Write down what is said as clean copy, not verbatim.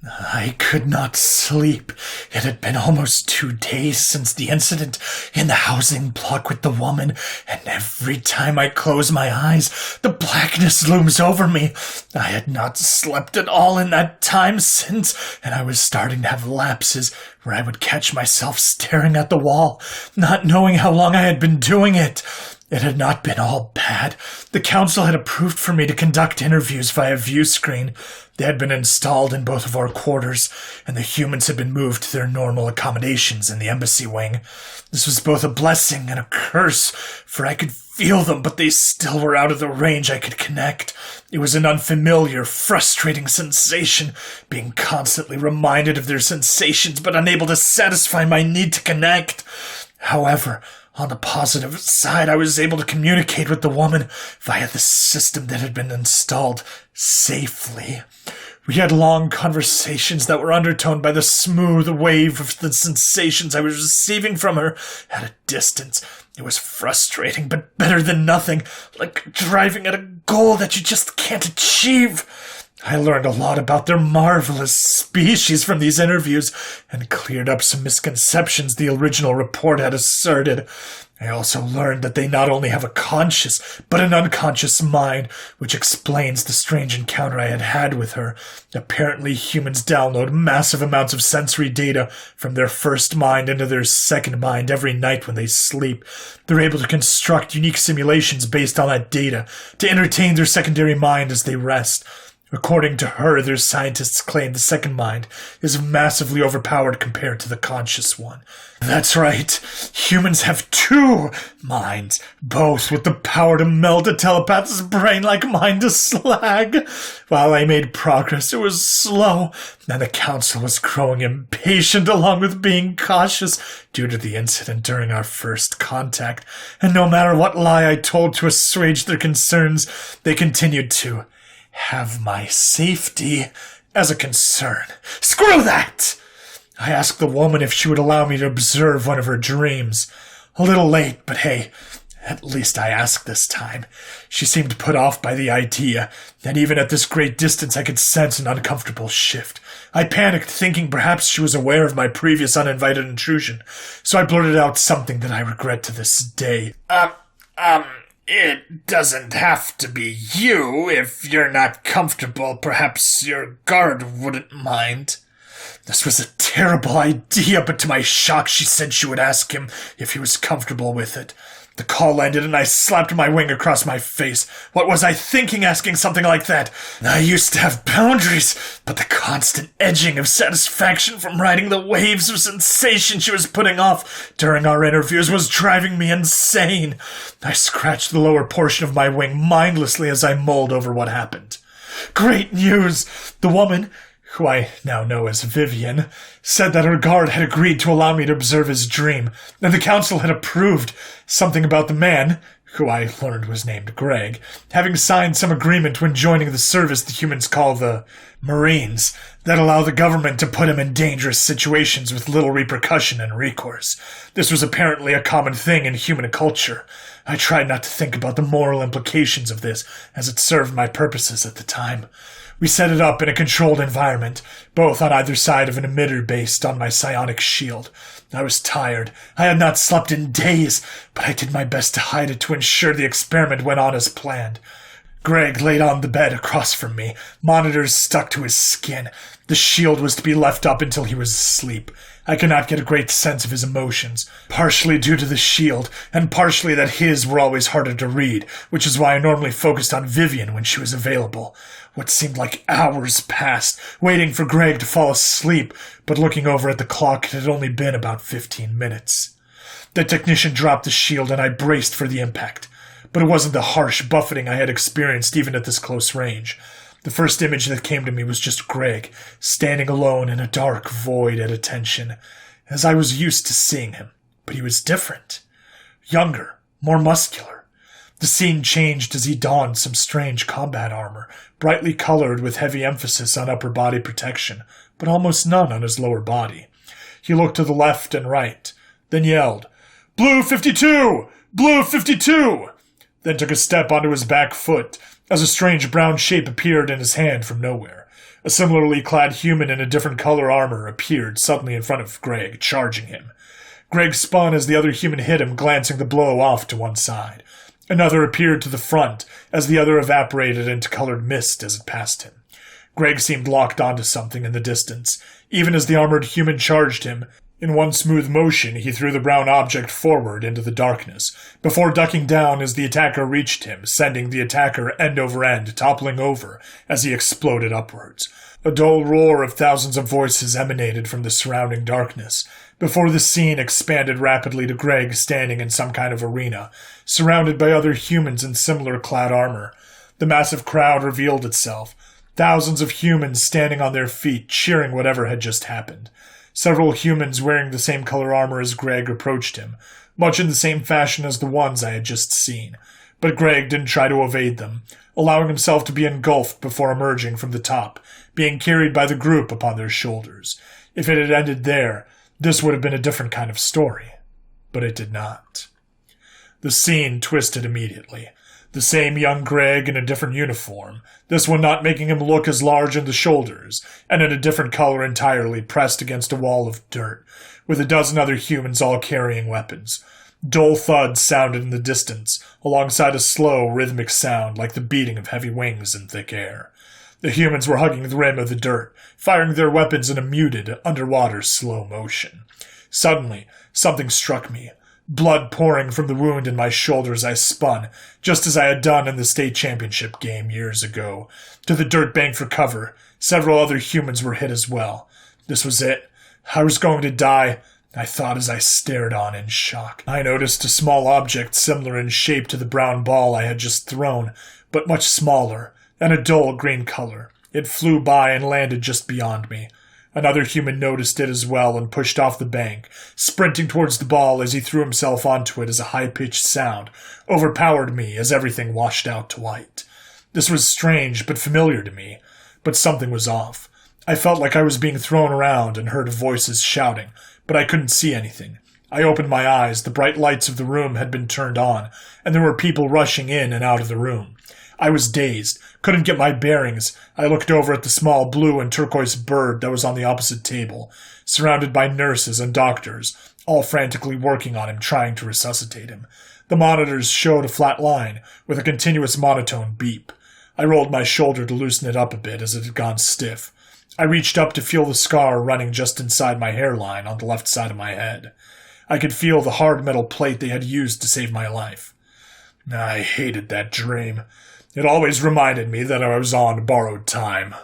I could not sleep. It had been almost 2 days since the incident in the housing block with the woman, and every time I close my eyes, the blackness looms over me. I had not slept at all in that time since, and I was starting to have lapses where I would catch myself staring at the wall, not knowing how long I had been doing it. It had not been all bad. The council had approved for me to conduct interviews via view screen. They had been installed in both of our quarters, and the humans had been moved to their normal accommodations in the embassy wing. This was both a blessing and a curse, for I could feel them, but they still were out of the range I could connect. It was an unfamiliar, frustrating sensation, being constantly reminded of their sensations, but unable to satisfy my need to connect. However, on the positive side, I was able to communicate with the woman via the system that had been installed safely. We had long conversations that were undertoned by the smooth wave of the sensations I was receiving from her at a distance. It was frustrating, but better than nothing, like driving at a goal that you just can't achieve. I learned a lot about their marvelous species from these interviews and cleared up some misconceptions the original report had asserted. I also learned that they not only have a conscious, but an unconscious mind, which explains the strange encounter I had had with her. Apparently, humans download massive amounts of sensory data from their first mind into their second mind every night when they sleep. They're able to construct unique simulations based on that data to entertain their secondary mind as they rest. According to her, their scientists claim the second mind is massively overpowered compared to the conscious one. That's right, humans have 2 minds, both with the power to melt a telepath's brain like mine to slag. While I made progress, it was slow, and the council was growing impatient along with being cautious due to the incident during our first contact, and no matter what lie I told to assuage their concerns, they continued to have my safety as a concern. Screw that! I asked the woman if she would allow me to observe one of her dreams. A little late, but hey, at least I asked this time. She seemed put off by the idea, and even at this great distance I could sense an uncomfortable shift. I panicked, thinking perhaps she was aware of my previous uninvited intrusion, so I blurted out something that I regret to this day. It doesn't have to be you. If you're not comfortable, perhaps your guard wouldn't mind. This was a terrible idea, but to my shock, she said she would ask him if he was comfortable with it. The call ended, and I slapped my wing across my face. What was I thinking asking something like that? I used to have boundaries, but the constant edging of satisfaction from riding the waves of sensation she was putting off during our interviews was driving me insane. I scratched the lower portion of my wing mindlessly as I mulled over what happened. Great news! The woman, who I now know as Vivian, said that her guard had agreed to allow me to observe his dream, and the council had approved something about the man, who I learned was named Greg, having signed some agreement when joining the service the humans call the Marines, that allow the government to put him in dangerous situations with little repercussion and recourse. This was apparently a common thing in human culture. I tried not to think about the moral implications of this, as it served my purposes at the time. We set it up in a controlled environment, both on either side of an emitter based on my psionic shield. I was tired. I had not slept in days, but I did my best to hide it to ensure the experiment went on as planned. Greg laid on the bed across from me, monitors stuck to his skin. The shield was to be left up until he was asleep. I could not get a great sense of his emotions, partially due to the shield, and partially that his were always harder to read, which is why I normally focused on Vivian when she was available. What seemed like hours passed, waiting for Greg to fall asleep, but looking over at the clock, it had only been about 15 minutes. The technician dropped the shield, and I braced for the impact. But it wasn't the harsh buffeting I had experienced even at this close range. The first image that came to me was just Greg, standing alone in a dark void at attention, as I was used to seeing him. But he was different. Younger, more muscular. The scene changed as he donned some strange combat armor, brightly colored with heavy emphasis on upper body protection, but almost none on his lower body. He looked to the left and right, then yelled, "Blue 52! Blue 52!" Then took a step onto his back foot, as a strange brown shape appeared in his hand from nowhere. A similarly clad human in a different color armor appeared suddenly in front of Greg, charging him. Greg spun as the other human hit him, glancing the blow off to one side. Another appeared to the front, as the other evaporated into colored mist as it passed him. Greg seemed locked onto something in the distance. Even as the armored human charged him, in one smooth motion he threw the brown object forward into the darkness, before ducking down as the attacker reached him, sending the attacker end over end, toppling over as he exploded upwards. A dull roar of thousands of voices emanated from the surrounding darkness, before the scene expanded rapidly to Greg standing in some kind of arena, surrounded by other humans in similar clad armor. The massive crowd revealed itself, thousands of humans standing on their feet, cheering whatever had just happened. Several humans wearing the same color armor as Greg approached him, much in the same fashion as the ones I had just seen. But Greg didn't try to evade them, allowing himself to be engulfed before emerging from the top, being carried by the group upon their shoulders. If it had ended there, this would have been a different kind of story. But it did not. The scene twisted immediately. The same young Greg in a different uniform, this one not making him look as large in the shoulders, and in a different color entirely, pressed against a wall of dirt, with a dozen other humans all carrying weapons. Dull thuds sounded in the distance, alongside a slow, rhythmic sound like the beating of heavy wings in thick air. The humans were hugging the rim of the dirt, firing their weapons in a muted, underwater slow motion. Suddenly, something struck me. Blood pouring from the wound in my shoulders, I spun, just as I had done in the state championship game years ago, to the dirt bank for cover. Several other humans were hit as well. This was it. I was going to die, I thought as I stared on in shock. I noticed a small object similar in shape to the brown ball I had just thrown, but much smaller, and a dull green color. It flew by and landed just beyond me. Another human noticed it as well and pushed off the bank, sprinting towards the ball as he threw himself onto it as a high-pitched sound overpowered me as everything washed out to white. This was strange but familiar to me, but something was off. I felt like I was being thrown around and heard voices shouting, but I couldn't see anything. I opened my eyes. The bright lights of the room had been turned on, and there were people rushing in and out of the room. I was dazed, couldn't get my bearings. I looked over at the small blue and turquoise bird that was on the opposite table, surrounded by nurses and doctors, all frantically working on him, trying to resuscitate him. The monitors showed a flat line, with a continuous monotone beep. I rolled my shoulder to loosen it up a bit as it had gone stiff. I reached up to feel the scar running just inside my hairline on the left side of my head. I could feel the hard metal plate they had used to save my life. I hated that dream. It always reminded me that I was on borrowed time.